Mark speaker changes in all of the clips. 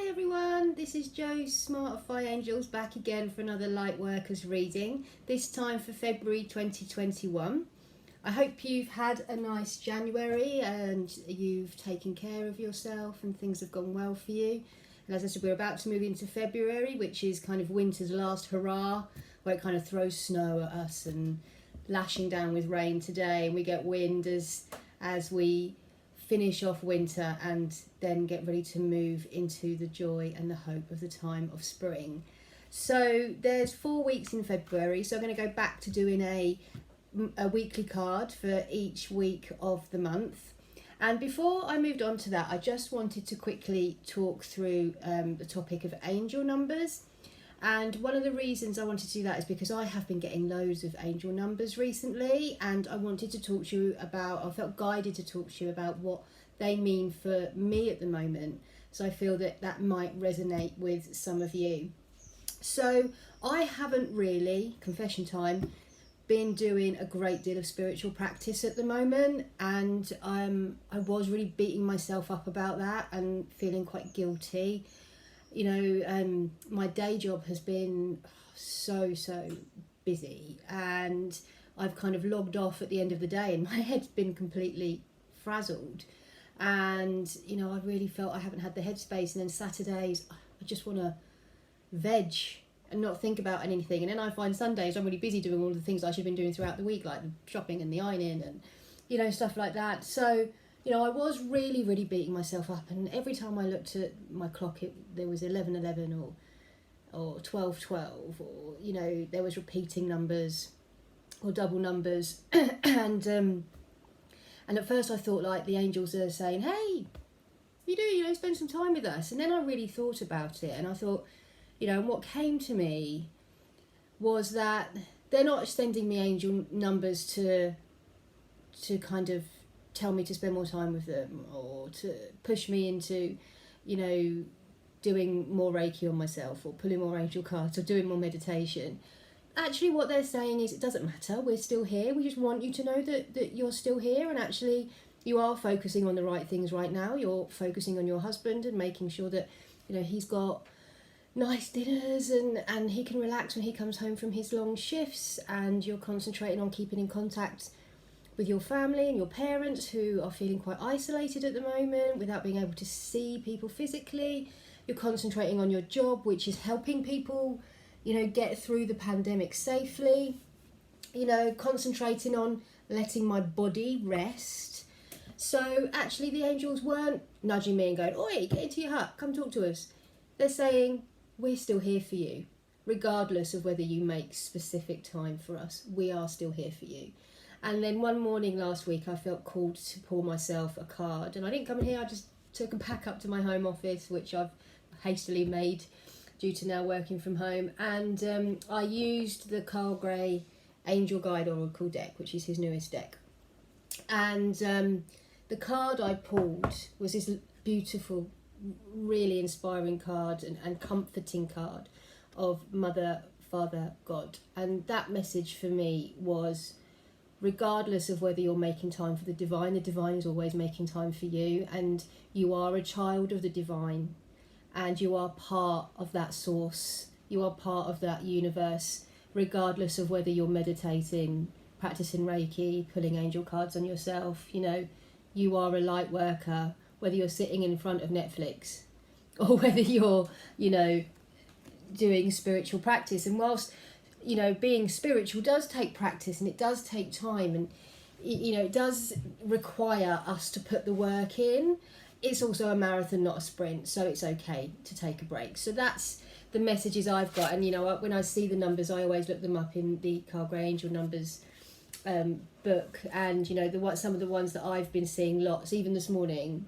Speaker 1: Hi everyone, this is Jo Smartify Angels back again for another Lightworkers reading, this time for February 2021. I hope you've had a nice January and you've taken care of yourself and things have gone well for you. And as I said, we're about to move into February, which is kind of winter's last hurrah, where it kind of throws snow at us and lashing down with rain today, and we get wind as we finish off winter and then get ready to move into the joy and the hope of the time of spring. So there's 4 weeks in February, so I'm going to go back to doing a weekly card for each week of the month. And before I moved on to that, I just wanted to quickly talk through the topic of angel numbers. And one of the reasons I wanted to do that is because I have been getting loads of angel numbers recently, and I wanted to talk to you about, I felt guided to talk to you about what they mean for me at the moment. So I feel that that might resonate with some of you. So I haven't really, confession time, been doing a great deal of spiritual practice at the moment, and I was really beating myself up about that and feeling quite guilty. You know, my day job has been so busy, and I've kind of logged off at the end of the day and my head's been completely frazzled, and you know, I really felt I haven't had the headspace. And then Saturdays I just want to veg and not think about anything, and then I find Sundays I'm really busy doing all the things I should have been doing throughout the week, like the shopping and the ironing and, you know, stuff like that. So you know, I was really beating myself up, and every time I looked at my clock, there was 11:11 or 12:12, or you know, there was repeating numbers or double numbers, and at first I thought like the angels are saying, "Hey, you know, spend some time with us." And then I really thought about it, and I thought, you know, and what came to me was that they're not sending me angel numbers to kind of tell me to spend more time with them, or to push me into, you know, doing more Reiki on myself, or pulling more angel cards, or doing more meditation. Actually what they're saying is, it doesn't matter, we're still here, we just want you to know that you're still here, and actually you are focusing on the right things right now. You're focusing on your husband and making sure that, you know, he's got nice dinners and he can relax when he comes home from his long shifts, and you're concentrating on keeping in contact with your family and your parents who are feeling quite isolated at the moment without being able to see people physically. You're concentrating on your job, which is helping people, you know, get through the pandemic safely. You know, concentrating on letting my body rest. So actually the angels weren't nudging me and going, "Oi, get into your hut, come talk to us." They're saying, we're still here for you. Regardless of whether you make specific time for us, we are still here for you. And then one morning last week, I felt called to pour myself a card. And I didn't come in here, I just took a pack up to my home office, which I've hastily made due to now working from home. And I used the Carl Gray Angel Guide Oracle deck, which is his newest deck. And the card I pulled was this beautiful, really inspiring card and comforting card of Mother, Father, God. And that message for me was, regardless of whether you're making time for the divine is always making time for you, and you are a child of the divine, and you are part of that source, you are part of that universe, regardless of whether you're meditating, practicing Reiki, pulling angel cards on yourself. You know, you are a light worker, whether you're sitting in front of Netflix or whether you're, you know, doing spiritual practice. And whilst, you know, being spiritual does take practice and it does take time, and you know, it does require us to put the work in, it's also a marathon, not a sprint, so it's okay to take a break. So that's the messages I've got. And you know, when I see the numbers, I always look them up in the Carl Gray Angel Numbers book, and you know, some of the ones that I've been seeing lots, even this morning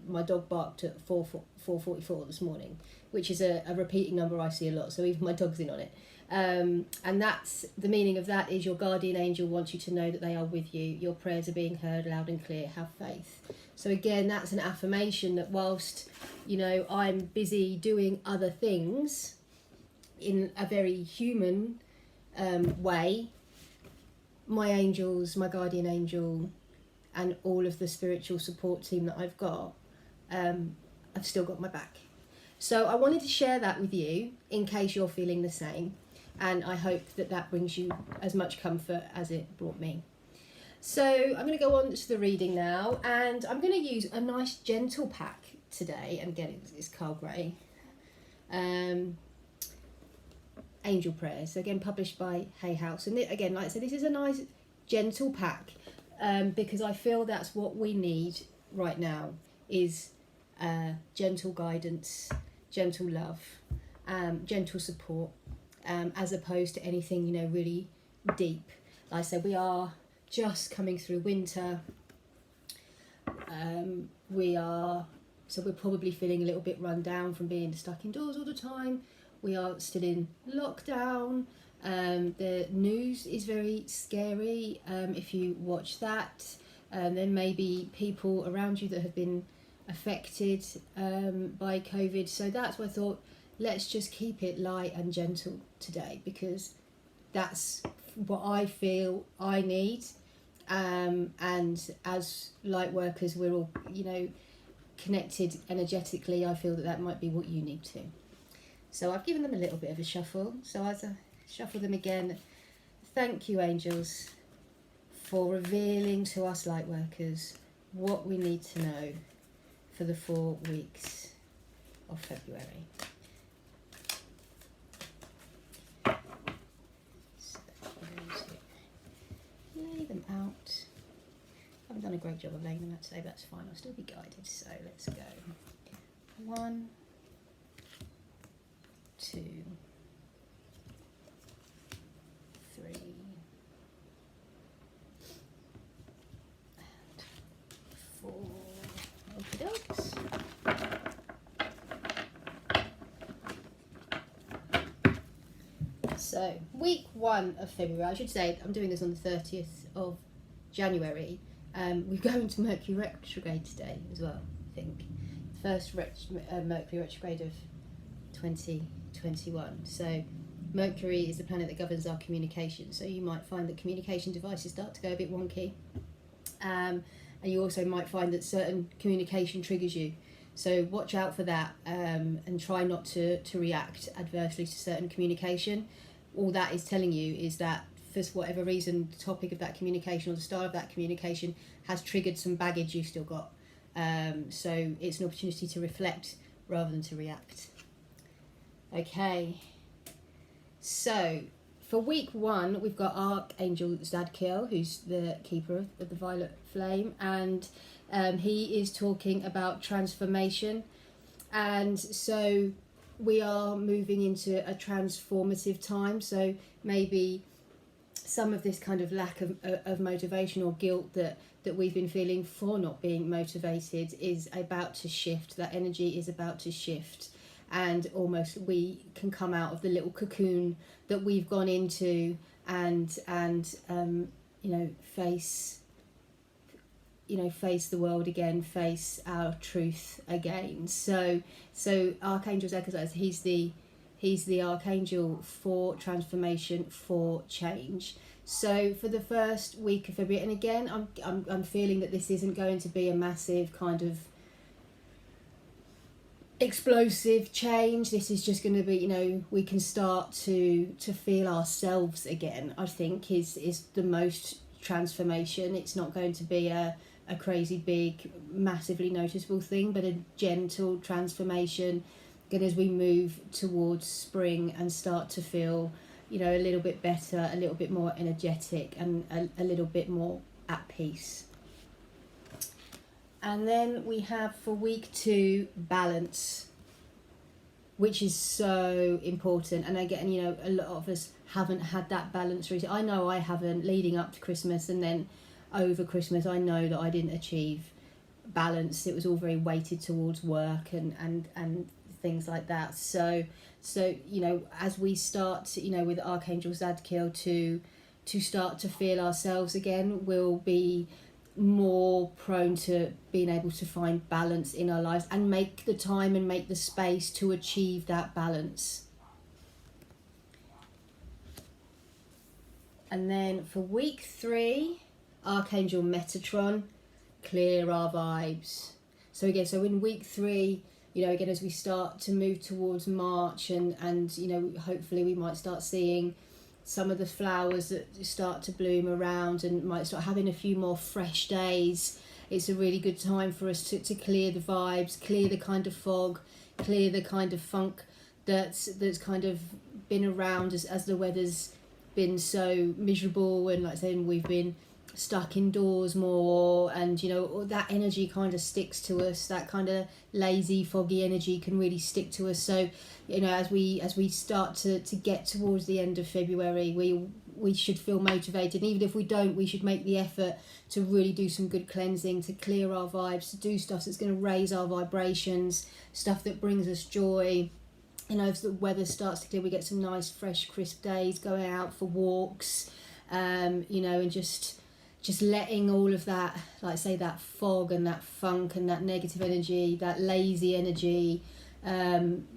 Speaker 1: my dog barked at 4:44 this morning, which is a repeating number I see a lot, so even my dog's in on it. And that's the meaning of that, is your guardian angel wants you to know that they are with you. Your prayers are being heard loud and clear. Have faith. So again, that's an affirmation that whilst, you know, I'm busy doing other things in a very human way, my angels, my guardian angel, and all of the spiritual support team that I've got, I've still got my back. So I wanted to share that with you in case you're feeling the same, and I hope that that brings you as much comfort as it brought me. So I'm going to go on to the reading now, and I'm going to use a nice gentle pack today, and again it's Carl Gray, Angel Prayers, so again published by Hay House, and again, like I said, this is a nice gentle pack, because I feel that's what we need right now, is gentle guidance, gentle love, gentle support, as opposed to anything, you know, really deep. Like I said, we are just coming through winter. We're probably feeling a little bit run down from being stuck indoors all the time. We are still in lockdown. The news is very scary. If you watch that, there may be people around you that have been affected by COVID. So that's why I thought, let's just keep it light and gentle today, because that's what I feel I need. And as light workers, we're all, you know, connected energetically. I feel that that might be what you need too. So I've given them a little bit of a shuffle. So as I shuffle them again, thank you, angels, for revealing to us light workers what we need to know for the 4 weeks of February. So I'm going to lay them out. I haven't done a great job of laying them out today, but that's fine. I'll still be guided. So let's go. 1, 2, 3, and 4. Okie dokes. So, week 1 of February, I should say, I'm doing this on the 30th of January. We're going to Mercury retrograde today as well, I think. First Mercury retrograde of 2021. So Mercury is the planet that governs our communication. So you might find that communication devices start to go a bit wonky. And you also might find that certain communication triggers you. So watch out for that, and try not to react adversely to certain communication. All that is telling you is that for whatever reason, the topic of that communication or the style of that communication has triggered some baggage you've still got. So it's an opportunity to reflect rather than to react. Okay, so for week 1, we've got Archangel Zadkiel, who's the keeper of the violet flame, and he is talking about transformation. And so we are moving into a transformative time. So maybe some of this kind of lack of motivation or guilt that we've been feeling for not being motivated is about to shift. That energy is about to shift, and almost we can come out of the little cocoon that we've gone into and face the world again, face our truth again. So Archangel Zadkiel, he's the archangel for transformation, for change. So for the first week of February, and again, I'm feeling that this isn't going to be a massive kind of explosive change. This is just going to be, we can start to feel ourselves again, I think is the most transformation. It's not going to be a crazy big, massively noticeable thing, but a gentle transformation. Again, as we move towards spring and start to feel, a little bit better, a little bit more energetic, and a little bit more at peace. And then we have for week 2, balance, which is so important. And again, a lot of us haven't had that balance recently. I know I haven't, leading up to Christmas, and then over Christmas, I know that I didn't achieve balance. It was all very weighted towards work and things like that. So as we start, with Archangel Zadkiel to start to feel ourselves again, we'll be more prone to being able to find balance in our lives and make the time and make the space to achieve that balance. And then for week 3, Archangel Metatron, clear our vibes. So again, in week 3, again, as we start to move towards March, and hopefully we might start seeing some of the flowers that start to bloom around, and might start having a few more fresh days. It's a really good time for us to clear the vibes, clear the kind of fog, clear the kind of funk that's kind of been around as the weather's been so miserable, and like I said, we've been stuck indoors more, and that energy kind of sticks to us. That kind of lazy, foggy energy can really stick to us. So as we start to get towards the end of February, we should feel motivated. Even if we don't, we should make the effort to really do some good cleansing, to clear our vibes, to do stuff that's going to raise our vibrations, stuff that brings us joy. As the weather starts to clear, we get some nice, fresh, crisp days, going out for walks, and just letting all of that, like I say, that fog and that funk and that negative energy, that lazy energy,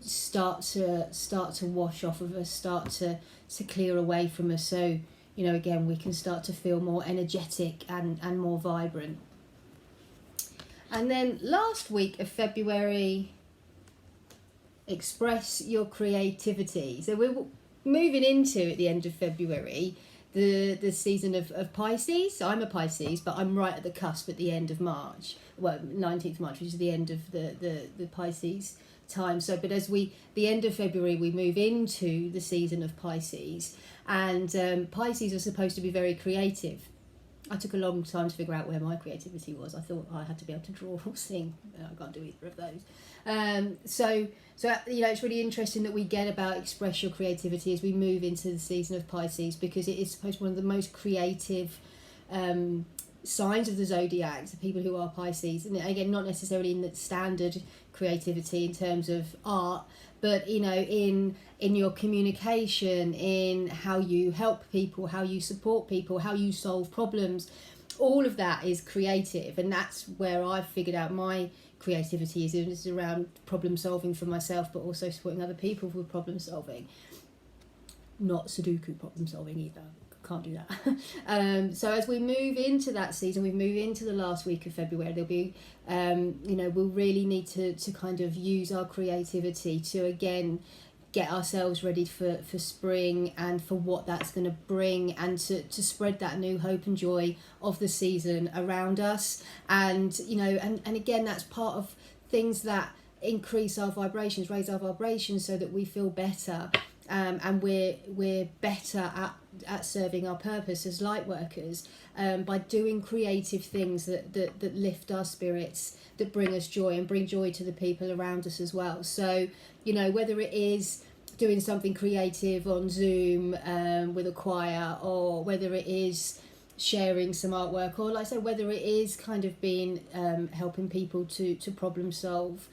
Speaker 1: start to wash off of us, start to clear away from us. So, again, we can start to feel more energetic and more vibrant. And then last week of February, express your creativity. So we're moving into, at the end of February, the season of Pisces. So I'm a Pisces, but I'm right at the cusp at the end of March. Well, 19th March, which is the end of the Pisces time. So, but the end of February, we move into the season of Pisces, and Pisces are supposed to be very creative. I took a long time to figure out where my creativity was. I thought I had to be able to draw or sing. I can't do either of those. So it's really interesting that we get about express your creativity as we move into the season of Pisces, because it is supposed to be one of the most creative signs of the zodiac, the people who are Pisces. And again, not necessarily in the standard creativity in terms of art, but in your communication, in how you help people, how you support people, how you solve problems. All of that is creative, and that's where I've figured out my creativity is around problem solving for myself, but also supporting other people with problem solving. Not Sudoku problem solving either. Can't do that. So as we move into that season, we move into the last week of February, there'll be we'll really need to kind of use our creativity to again get ourselves ready for spring and for what that's going to bring, and to spread that new hope and joy of the season around us. And and again, that's part of things that increase our vibrations, raise our vibrations, so that we feel better, and we're better at serving our purpose as light workers, by doing creative things that lift our spirits, that bring us joy and bring joy to the people around us as well. So whether it is doing something creative on Zoom with a choir, or whether it is sharing some artwork, or like I said, whether it is kind of being helping people to problem solve,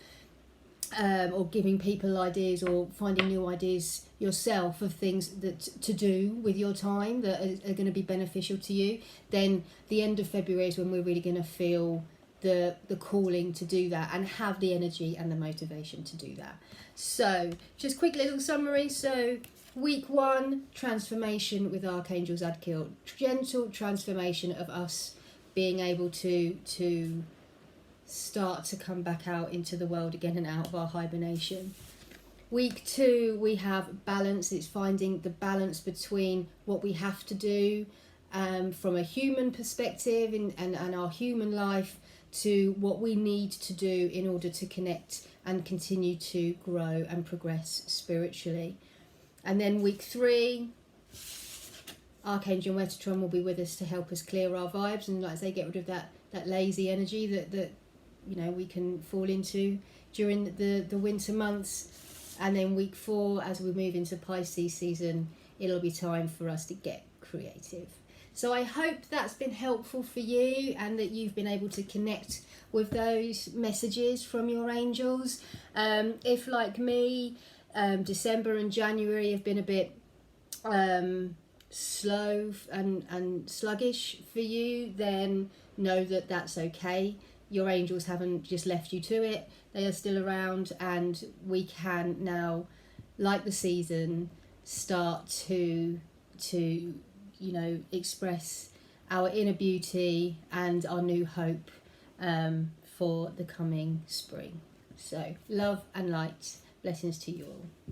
Speaker 1: or giving people ideas, or finding new ideas yourself of things that to do with your time that are going to be beneficial to you, then the end of February is when we're really going to feel the calling to do that, and have the energy and the motivation to do that. So just quick little summary. So week 1, transformation with Archangel Zadkiel, gentle transformation of us being able to start to come back out into the world again and out of our hibernation. Week 2, we have balance. It's finding the balance between what we have to do from a human perspective and our human life, to what we need to do in order to connect and continue to grow and progress spiritually. And then week 3, Archangel Metatron will be with us to help us clear our vibes, and like I say, get rid of that lazy energy that we can fall into during the winter months. And then week 4, as we move into Pisces season, it'll be time for us to get creative. So I hope that's been helpful for you, and that you've been able to connect with those messages from your angels. If, like me, December and January have been a bit slow and sluggish for you, then know that that's okay. Your angels haven't just left you to it. They are still around, and we can now, like the season, start to express our inner beauty and our new hope for the coming spring. So love and light. Blessings to you all.